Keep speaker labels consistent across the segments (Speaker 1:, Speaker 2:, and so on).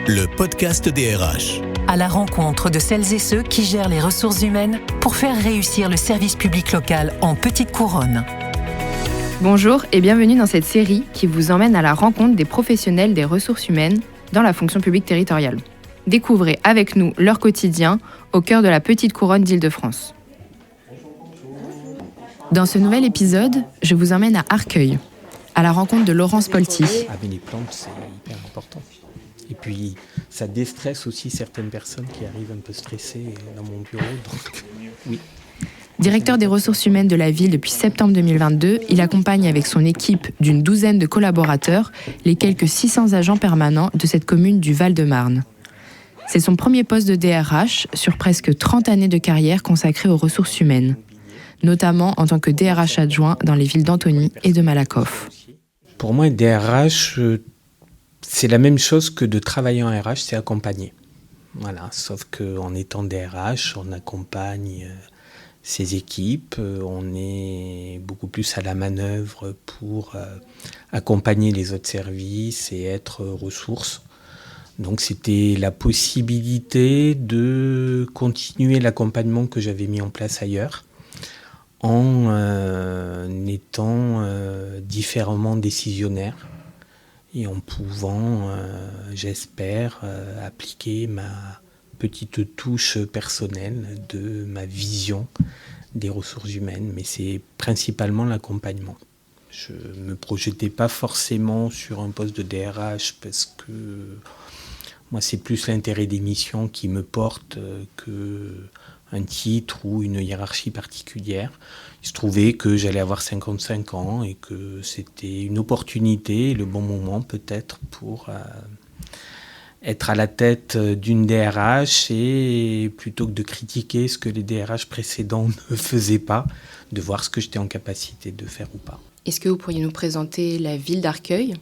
Speaker 1: le podcast DRH.
Speaker 2: À la rencontre de celles et ceux qui gèrent les ressources humaines pour faire réussir le service public local en petite couronne.
Speaker 3: Bonjour et bienvenue dans cette série qui vous emmène à la rencontre des professionnels des ressources humaines dans la fonction publique territoriale. Découvrez avec nous leur quotidien au cœur de la petite couronne d'Île-de-France. Dans ce nouvel épisode, je vous emmène à Arcueil, à la rencontre de Laurence Polti.
Speaker 4: Avec les plantes, c'est hyper important. Et puis, ça déstresse aussi certaines personnes qui arrivent un peu stressées dans mon bureau. Donc, oui.
Speaker 3: Directeur des ressources humaines de la ville depuis septembre 2022, il accompagne avec son équipe d'une douzaine de collaborateurs les quelques 600 agents permanents de cette commune du Val-de-Marne. C'est son premier poste de DRH sur presque 30 années de carrière consacrée aux ressources humaines, notamment en tant que DRH adjoint dans les villes d'Antony et de Malakoff.
Speaker 4: Pour moi, DRH, c'est la même chose que de travailler en RH, c'est accompagner. Voilà, sauf qu'en étant DRH, on accompagne ses équipes, on est beaucoup plus à la manœuvre pour accompagner les autres services et être ressources. Donc c'était la possibilité de continuer l'accompagnement que j'avais mis en place ailleurs en étant différemment décisionnaire et en pouvant, j'espère, appliquer ma petite touche personnelle de ma vision des ressources humaines. Mais c'est principalement l'accompagnement. Je ne me projetais pas forcément sur un poste de DRH parce que moi, c'est plus l'intérêt des missions qui me porte qu'un titre ou une hiérarchie particulière. Il se trouvait que j'allais avoir 55 ans et que c'était une opportunité, le bon moment peut-être pour être à la tête d'une DRH et plutôt que de critiquer ce que les DRH précédents ne faisaient pas, de voir ce que j'étais en capacité de faire ou pas.
Speaker 3: Est-ce que vous pourriez nous présenter la ville d'Arcueil ?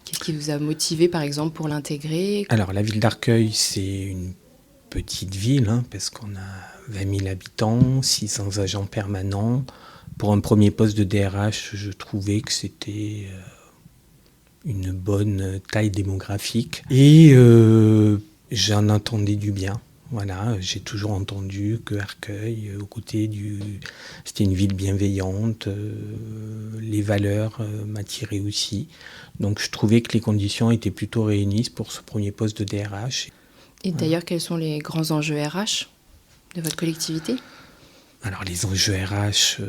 Speaker 3: Qu'est-ce qui vous a motivé, par exemple, pour l'intégrer ? Alors,
Speaker 4: la ville d'Arcueil, c'est une petite ville, parce qu'on a 20 000 habitants, 600 agents permanents. Pour un premier poste de DRH, je trouvais que c'était une bonne taille démographique. Et j'en entendais du bien. Voilà, j'ai toujours entendu que Arcueil, c'était une ville bienveillante, les valeurs m'attiraient aussi. Donc je trouvais que les conditions étaient plutôt réunies pour ce premier poste de DRH.
Speaker 3: Et d'ailleurs, quels sont les grands enjeux RH de votre collectivité ?
Speaker 4: Alors les enjeux RH,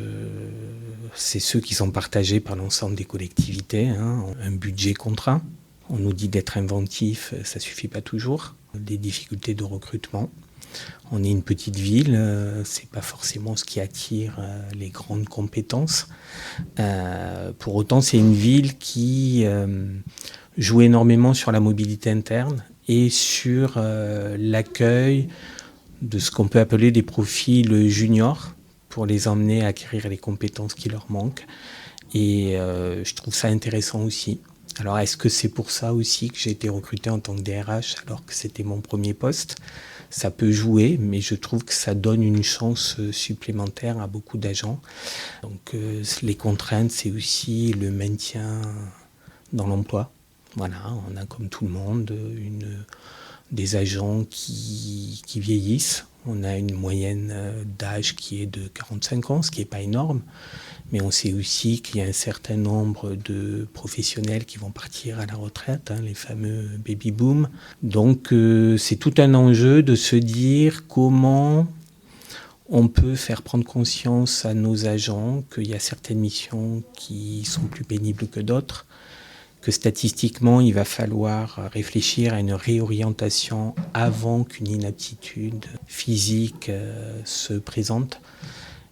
Speaker 4: c'est ceux qui sont partagés par l'ensemble des collectivités. Un budget contraint. On nous dit d'être inventif, ça ne suffit pas toujours. Des difficultés de recrutement. On est une petite ville, c'est pas forcément ce qui attire les grandes compétences. Pour autant, c'est une ville qui joue énormément sur la mobilité interne et sur l'accueil de ce qu'on peut appeler des profils juniors pour les emmener à acquérir les compétences qui leur manquent. Et je trouve ça intéressant aussi. Alors, est-ce que c'est pour ça aussi que j'ai été recruté en tant que DRH alors que c'était mon premier poste ? Ça peut jouer, mais je trouve que ça donne une chance supplémentaire à beaucoup d'agents. Donc, les contraintes, c'est aussi le maintien dans l'emploi. Voilà, on a comme tout le monde des agents qui vieillissent. On a une moyenne d'âge qui est de 45 ans, ce qui n'est pas énorme. Mais on sait aussi qu'il y a un certain nombre de professionnels qui vont partir à la retraite, les fameux baby-boom. Donc c'est tout un enjeu de se dire comment on peut faire prendre conscience à nos agents qu'il y a certaines missions qui sont plus pénibles que d'autres, que statistiquement, il va falloir réfléchir à une réorientation avant qu'une inaptitude physique se présente.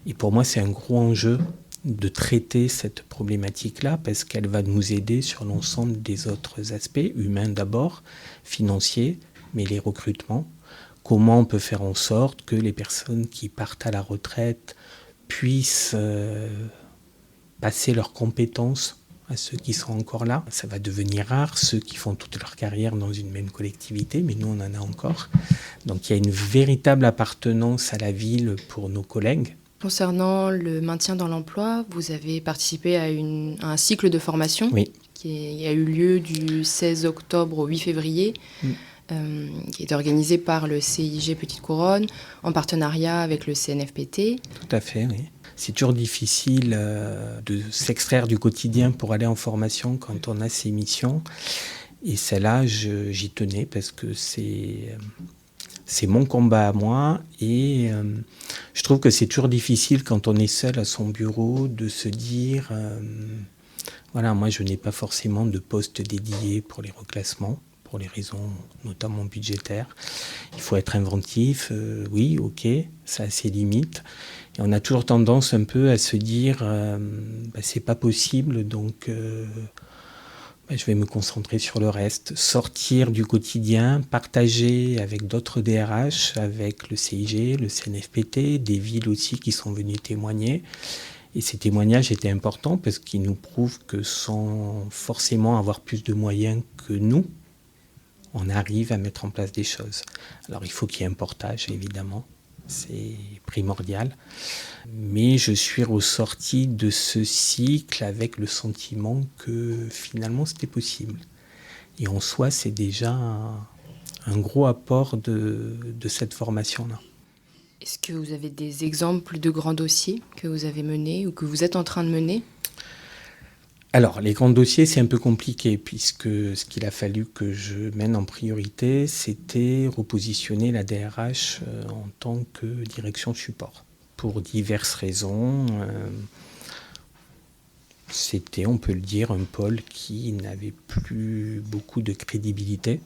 Speaker 4: Et pour moi, c'est un gros enjeu de traiter cette problématique-là parce qu'elle va nous aider sur l'ensemble des autres aspects, humains d'abord, financiers, mais les recrutements. Comment on peut faire en sorte que les personnes qui partent à la retraite puissent passer leurs compétences à ceux qui sont encore là. Ça va devenir rare, ceux qui font toute leur carrière dans une même collectivité, mais nous on en a encore. Donc il y a une véritable appartenance à la ville pour nos collègues.
Speaker 3: Concernant le maintien dans l'emploi, vous avez participé à un cycle de formation
Speaker 4: oui.
Speaker 3: qui a eu lieu du 16 octobre au 8 février. qui est organisé par le CIG Petite Couronne, en partenariat avec le CNFPT.
Speaker 4: Tout à fait, oui. C'est toujours difficile de s'extraire du quotidien pour aller en formation quand on a ces missions. Et celle-là, j'y tenais parce que c'est mon combat à moi. Et je trouve que c'est toujours difficile quand on est seul à son bureau de se dire voilà, moi je n'ai pas forcément de poste dédié pour les reclassements, pour les raisons notamment budgétaires. Il faut être inventif, oui, ok, ça a ses limites. Et on a toujours tendance un peu à se dire c'est pas possible, donc je vais me concentrer sur le reste, sortir du quotidien, partager avec d'autres DRH, avec le CIG, le CNFPT, des villes aussi qui sont venues témoigner. Et ces témoignages étaient importants parce qu'ils nous prouvent que sans forcément avoir plus de moyens que nous, on arrive à mettre en place des choses. Alors il faut qu'il y ait un portage, évidemment, c'est primordial. Mais je suis ressorti de ce cycle avec le sentiment que finalement c'était possible. Et en soi, c'est déjà un gros apport de cette formation-là.
Speaker 3: Est-ce que vous avez des exemples de grands dossiers que vous avez menés ou que vous êtes en train de mener ?
Speaker 4: Alors, les grands dossiers, c'est un peu compliqué puisque ce qu'il a fallu que je mène en priorité, c'était repositionner la DRH en tant que direction support. Pour diverses raisons, c'était, on peut le dire, un pôle qui n'avait plus beaucoup de crédibilité.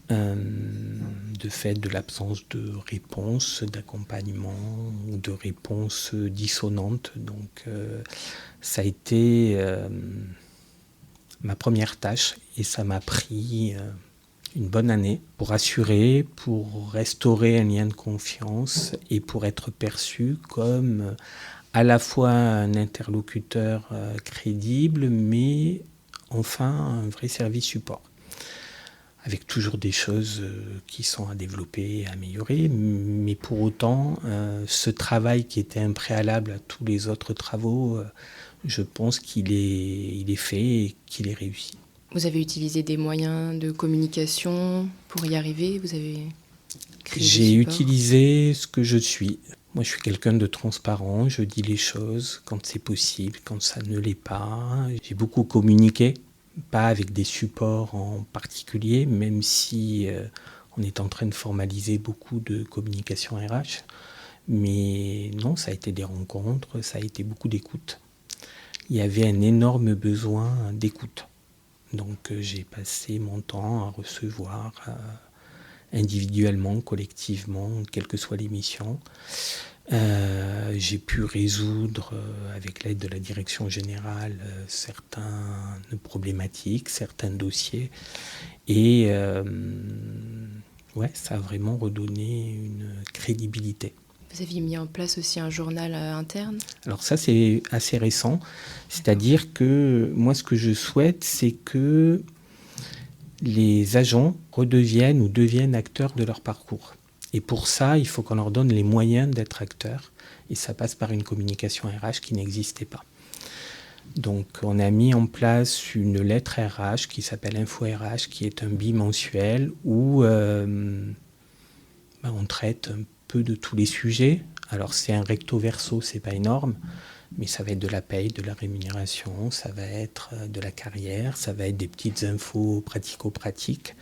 Speaker 4: De fait de l'absence de réponse, d'accompagnement ou de réponse dissonante. Donc ça a été ma première tâche et ça m'a pris une bonne année pour assurer, pour restaurer un lien de confiance et pour être perçu comme à la fois un interlocuteur crédible mais enfin un vrai service support. Avec toujours des choses qui sont à développer et à améliorer, mais pour autant, ce travail qui était un préalable à tous les autres travaux, je pense qu'il est fait et qu'il est réussi.
Speaker 3: Vous avez utilisé des moyens de communication pour y arriver ? Vous avez créé des
Speaker 4: J'ai
Speaker 3: supports ?
Speaker 4: utilisé ce que je suis. Moi, je suis quelqu'un de transparent, je dis les choses quand c'est possible, quand ça ne l'est pas. J'ai beaucoup communiqué. Pas avec des supports en particulier, même si on est en train de formaliser beaucoup de communication RH. Mais non, ça a été des rencontres, ça a été beaucoup d'écoute. Il y avait un énorme besoin d'écoute. Donc j'ai passé mon temps à recevoir individuellement, collectivement, quelles que soient les missions. J'ai pu résoudre avec l'aide de la direction générale certaines problématiques, certains dossiers et ça a vraiment redonné une crédibilité.
Speaker 3: Vous aviez mis en place aussi un journal interne ?
Speaker 4: Alors ça c'est assez récent, c'est-à-dire que moi ce que je souhaite c'est que les agents redeviennent ou deviennent acteurs de leur parcours. Et pour ça, il faut qu'on leur donne les moyens d'être acteurs. Et ça passe par une communication RH qui n'existait pas. Donc, on a mis en place une lettre RH qui s'appelle Info RH, qui est un bimensuel où on traite un peu de tous les sujets. Alors, c'est un recto verso, c'est pas énorme, mais ça va être de la paye, de la rémunération, ça va être de la carrière, ça va être des petites infos pratico-pratiques.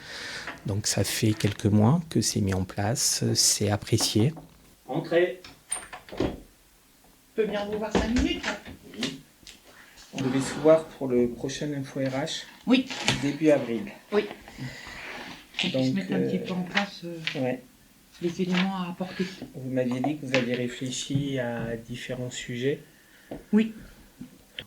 Speaker 4: Donc ça fait quelques mois que c'est mis en place, c'est apprécié.
Speaker 5: Entrez. Je peux bien vous voir 5 minutes là ?
Speaker 4: Oui. On devait se voir pour le prochain Info RH.
Speaker 5: Oui.
Speaker 4: Début avril.
Speaker 5: Oui. On
Speaker 4: Donc,
Speaker 5: puisse mettre un petit peu en place les éléments à apporter.
Speaker 4: Vous m'aviez dit que vous aviez réfléchi à différents sujets.
Speaker 5: Oui.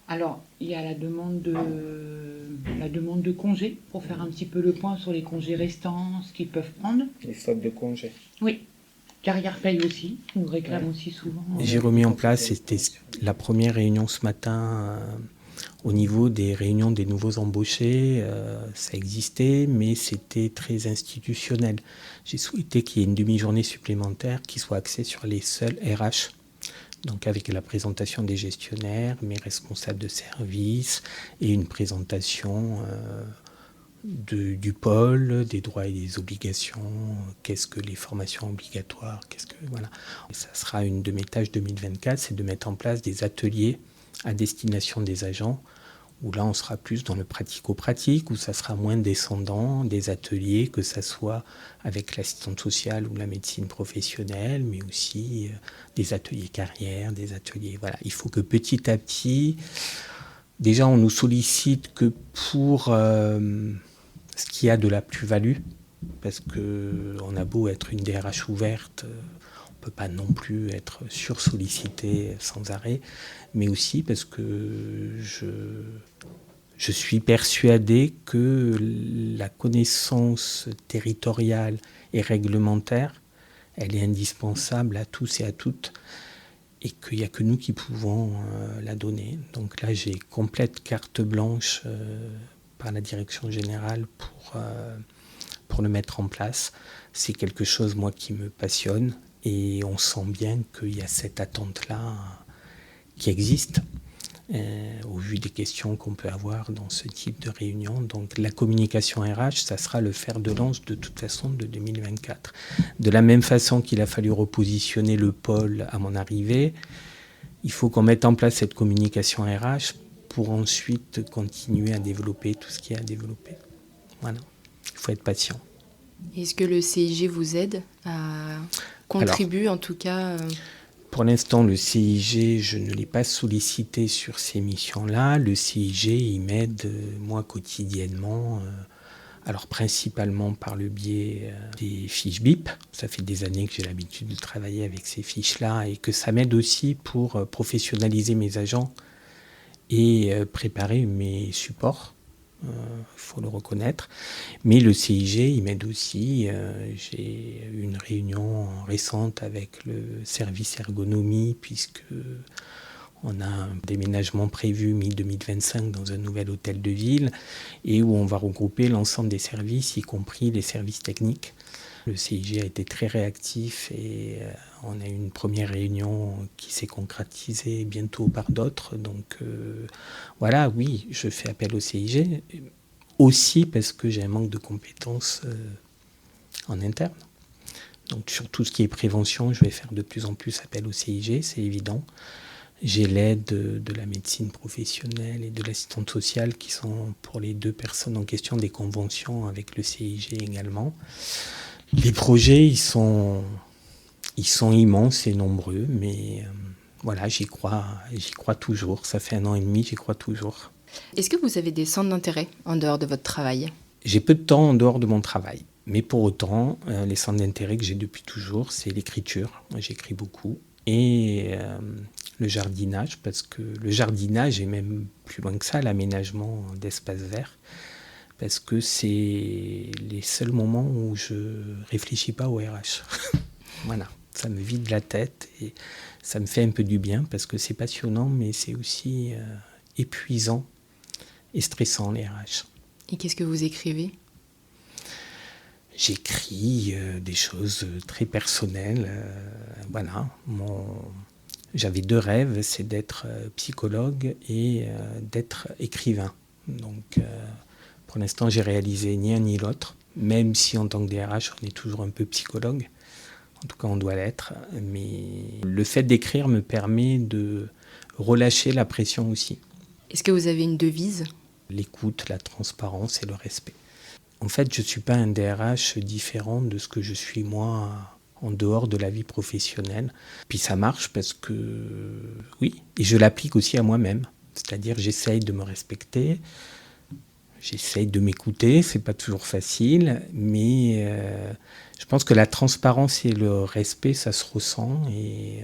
Speaker 5: Alors, il y a la demande de congés pour faire un petit peu le point sur les congés restants, ce qu'ils peuvent prendre.
Speaker 4: Les soldes de congés.
Speaker 5: Oui. Carrière paye aussi, on nous réclame aussi souvent.
Speaker 4: J'ai remis en place, c'était la première réunion ce matin au niveau des réunions des nouveaux embauchés. Ça existait, mais c'était très institutionnel. J'ai souhaité qu'il y ait une demi-journée supplémentaire qui soit axée sur les seuls RH. Donc avec la présentation des gestionnaires, mes responsables de service et une présentation du pôle, des droits et des obligations, qu'est-ce que les formations obligatoires, voilà. Et ça sera une de mes tâches 2024, c'est de mettre en place des ateliers à destination des agents, où là on sera plus dans le pratico-pratique, où ça sera moins descendant, des ateliers, que ça soit avec l'assistante sociale ou la médecine professionnelle, mais aussi des ateliers carrière, des ateliers, voilà. Il faut que petit à petit, déjà on nous sollicite que pour ce qu'il y a de la plus-value, parce qu'on a beau être une DRH ouverte, on ne peut pas non plus être sursollicité sans arrêt, mais aussi parce que je suis persuadé que la connaissance territoriale et réglementaire, elle est indispensable à tous et à toutes, et qu'il n'y a que nous qui pouvons la donner. Donc là, j'ai complète carte blanche par la direction générale pour le mettre en place. C'est quelque chose, moi, qui me passionne, et on sent bien qu'il y a cette attente-là qui existe, au vu des questions qu'on peut avoir dans ce type de réunion. Donc la communication RH, ça sera le fer de lance de toute façon de 2024. De la même façon qu'il a fallu repositionner le pôle à mon arrivée, il faut qu'on mette en place cette communication RH pour ensuite continuer à développer tout ce qu'il y a à développer. Voilà, il faut être patient.
Speaker 3: Est-ce que le CIG vous aide à contribuer en tout cas
Speaker 4: Pour l'instant, le CIG, je ne l'ai pas sollicité sur ces missions-là. Le CIG, il m'aide, moi, quotidiennement, alors principalement par le biais des fiches BIP. Ça fait des années que j'ai l'habitude de travailler avec ces fiches-là, et que ça m'aide aussi pour professionnaliser mes agents et préparer mes supports. Il faut le reconnaître. Mais le CIG, il m'aide aussi. J'ai eu une réunion récente avec le service ergonomie, puisque on a un déménagement prévu mi-2025 dans un nouvel hôtel de ville, et où on va regrouper l'ensemble des services, y compris les services techniques. Le CIG a été très réactif, et on a eu une première réunion qui s'est concrétisée bientôt par d'autres. Donc voilà, oui, je fais appel au CIG, aussi parce que j'ai un manque de compétences en interne. Donc sur tout ce qui est prévention, je vais faire de plus en plus appel au CIG, c'est évident. J'ai l'aide de la médecine professionnelle et de l'assistante sociale, qui sont pour les deux personnes en question des conventions avec le CIG également. Les projets, ils sont immenses et nombreux, mais voilà, j'y crois toujours. Ça fait 1 an et demi, j'y crois toujours.
Speaker 3: Est-ce que vous avez des centres d'intérêt en dehors de votre travail ?
Speaker 4: J'ai peu de temps en dehors de mon travail, mais pour autant, les centres d'intérêt que j'ai depuis toujours, c'est l'écriture. J'écris beaucoup, et le jardinage, parce que le jardinage est même plus loin que ça, l'aménagement d'espaces verts. Parce que c'est les seuls moments où je réfléchis pas au RH. Voilà, ça me vide la tête et ça me fait un peu du bien, parce que c'est passionnant, mais c'est aussi épuisant et stressant, les RH.
Speaker 3: Et qu'est-ce que vous écrivez ?
Speaker 4: J'écris des choses très personnelles. Voilà, j'avais 2 rêves, c'est d'être psychologue et d'être écrivain. Donc pour l'instant, j'ai réalisé ni un ni l'autre, même si en tant que DRH, on est toujours un peu psychologue. En tout cas, on doit l'être. Mais le fait d'écrire me permet de relâcher la pression aussi.
Speaker 3: Est-ce que vous avez une devise ?
Speaker 4: L'écoute, la transparence et le respect. En fait, je ne suis pas un DRH différent de ce que je suis moi en dehors de la vie professionnelle. Puis ça marche parce que, oui, et je l'applique aussi à moi-même. C'est-à-dire, j'essaye de me respecter. J'essaye de m'écouter, c'est pas toujours facile, mais je pense que la transparence et le respect, ça se ressent, et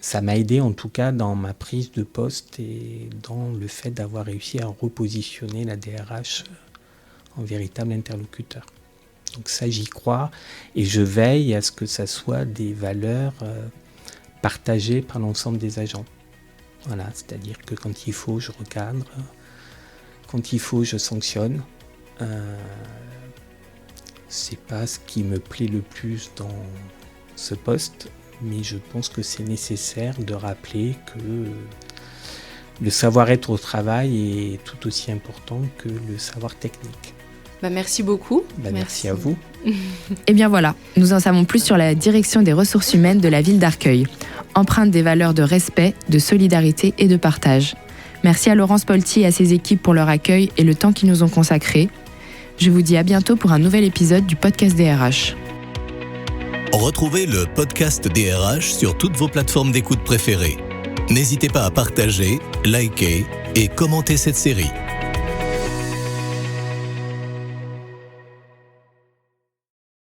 Speaker 4: ça m'a aidé en tout cas dans ma prise de poste et dans le fait d'avoir réussi à repositionner la DRH en véritable interlocuteur. Donc ça, j'y crois, et je veille à ce que ça soit des valeurs partagées par l'ensemble des agents. Voilà, c'est-à-dire que quand il faut, je recadre. Quand il faut, je sanctionne. C'est pas ce qui me plaît le plus dans ce poste, mais je pense que c'est nécessaire de rappeler que le savoir-être au travail est tout aussi important que le savoir technique.
Speaker 6: Merci beaucoup.
Speaker 4: Merci à vous.
Speaker 3: Et bien voilà, nous en savons plus sur la direction des ressources humaines de la ville d'Arcueil, empreinte des valeurs de respect, de solidarité et de partage. Merci à Laurence Polti et à ses équipes pour leur accueil et le temps qu'ils nous ont consacré. Je vous dis à bientôt pour un nouvel épisode du podcast DRH.
Speaker 1: Retrouvez le podcast DRH sur toutes vos plateformes d'écoute préférées. N'hésitez pas à partager, liker et commenter cette série.